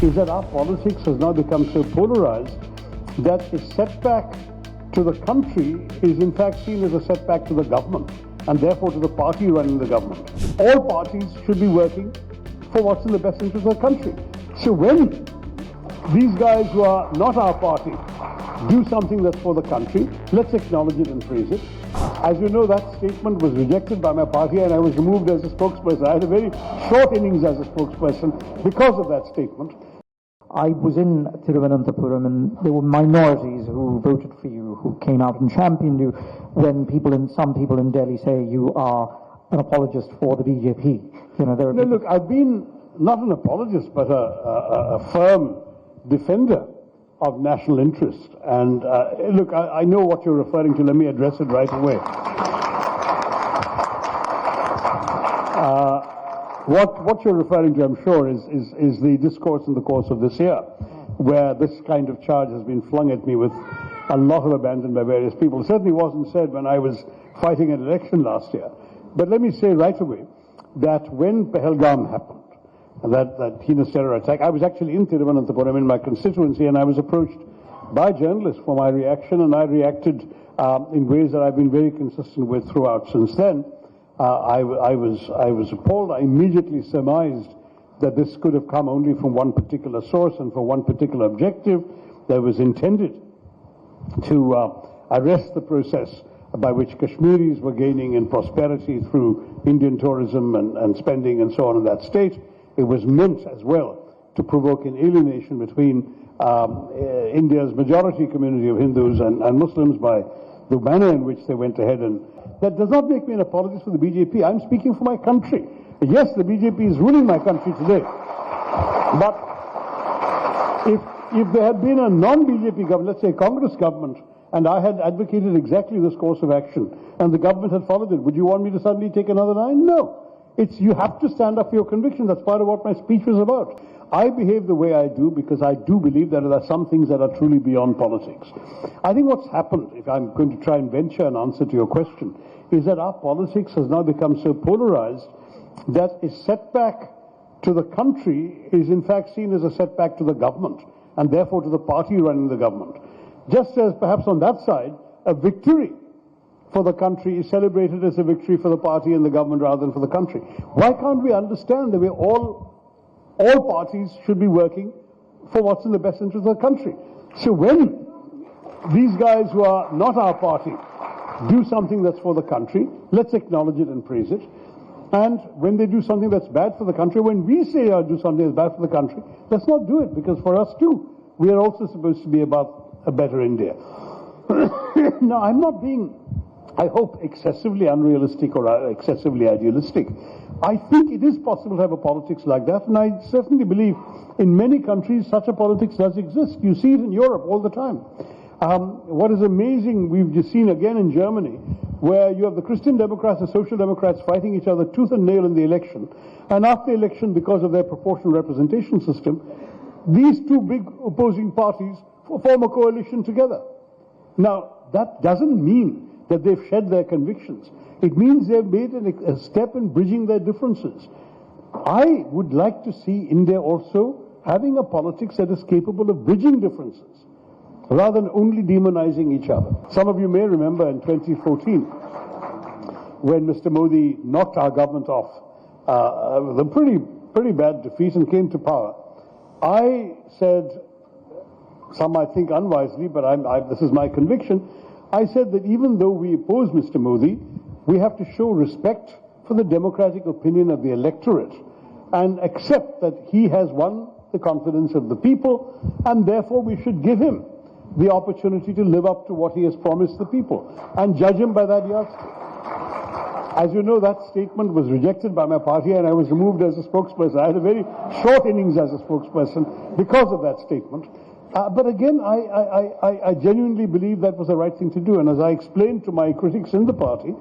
is that our politics has now become so polarized that a setback to the country is in fact seen as a setback to the government and therefore to the party running the government. All parties should be working for what's in the best interest of the country. So when these guys who are not our party do something that's for the country, let's acknowledge it and praise it. As you know, that statement was rejected by my party and I was removed as a spokesperson. I had a very short innings as a spokesperson because of that statement. I was in Thiruvananthapuram and there were minorities who voted for you, who came out and championed you when some people in Delhi say you are an apologist for the BJP. You know, there are look, I've been not an apologist but a firm defender of national interest. And look, I know what you're referring to. Let me address it right away. What you're referring to, I'm sure, is the discourse in the course of this year, where this kind of charge has been flung at me with a lot of abandon by various people. It certainly wasn't said when I was fighting an election last year. But let me say right away that when Pahalgam happened, that heinous terror attack, I was actually in Thiruvananthapuram in my constituency, and I was approached by journalists for my reaction, and I reacted in ways that I've been very consistent with throughout since then. I was appalled. I immediately surmised that this could have come only from one particular source and for one particular objective that was intended to arrest the process by which Kashmiris were gaining in prosperity through Indian tourism and spending and so on in that state. It was meant as well to provoke an alienation between India's majority community of Hindus and Muslims by the manner in which they went ahead. And that does not make me an apologist for the BJP. I'm speaking for my country. Yes, the BJP is ruling my country today. But if there had been a non-BJP government, let's say a Congress government, and I had advocated exactly this course of action, and the government had followed it, would you want me to suddenly take another line? No. You have to stand up for your conviction. That's part of what my speech was about. I behave the way I do because I do believe that there are some things that are truly beyond politics. I think what's happened, if I'm going to try and venture an answer to your question, is that our politics has now become so polarized that a setback to the country is in fact seen as a setback to the government and therefore to the party running the government. Just as perhaps on that side, a victory for the country is celebrated as a victory for the party and the government rather than for the country. Why can't we understand that all parties should be working for what's in the best interest of the country? So when these guys who are not our party do something that's for the country, let's acknowledge it and praise it. And when they do something that's bad for the country, when we say do something that's bad for the country, let's not do it, because for us too, we are also supposed to be about a better India. Now, I'm not being, I hope, excessively unrealistic or excessively idealistic. I think it is possible to have a politics like that, and I certainly believe in many countries such a politics does exist. You see it in Europe all the time. What is amazing, we've just seen again in Germany, where you have the Christian Democrats and Social Democrats fighting each other tooth and nail in the election, and after the election, because of their proportional representation system, these two big opposing parties form a coalition together. Now, that doesn't mean that they've shed their convictions. It means they've made a step in bridging their differences. I would like to see India also having a politics that is capable of bridging differences, rather than only demonizing each other. Some of you may remember in 2014, when Mr. Modi knocked our government off with a pretty bad defeat and came to power. I said, some might think unwisely, but this is my conviction, I said that even though we oppose Mr. Modi, we have to show respect for the democratic opinion of the electorate and accept that he has won the confidence of the people, and therefore we should give him the opportunity to live up to what he has promised the people and judge him by that yardstick. As you know, that statement was rejected by my party and I was removed as a spokesperson. I had a very short innings as a spokesperson because of that statement. But again, I genuinely believe that was the right thing to do. And as I explained to my critics in the party,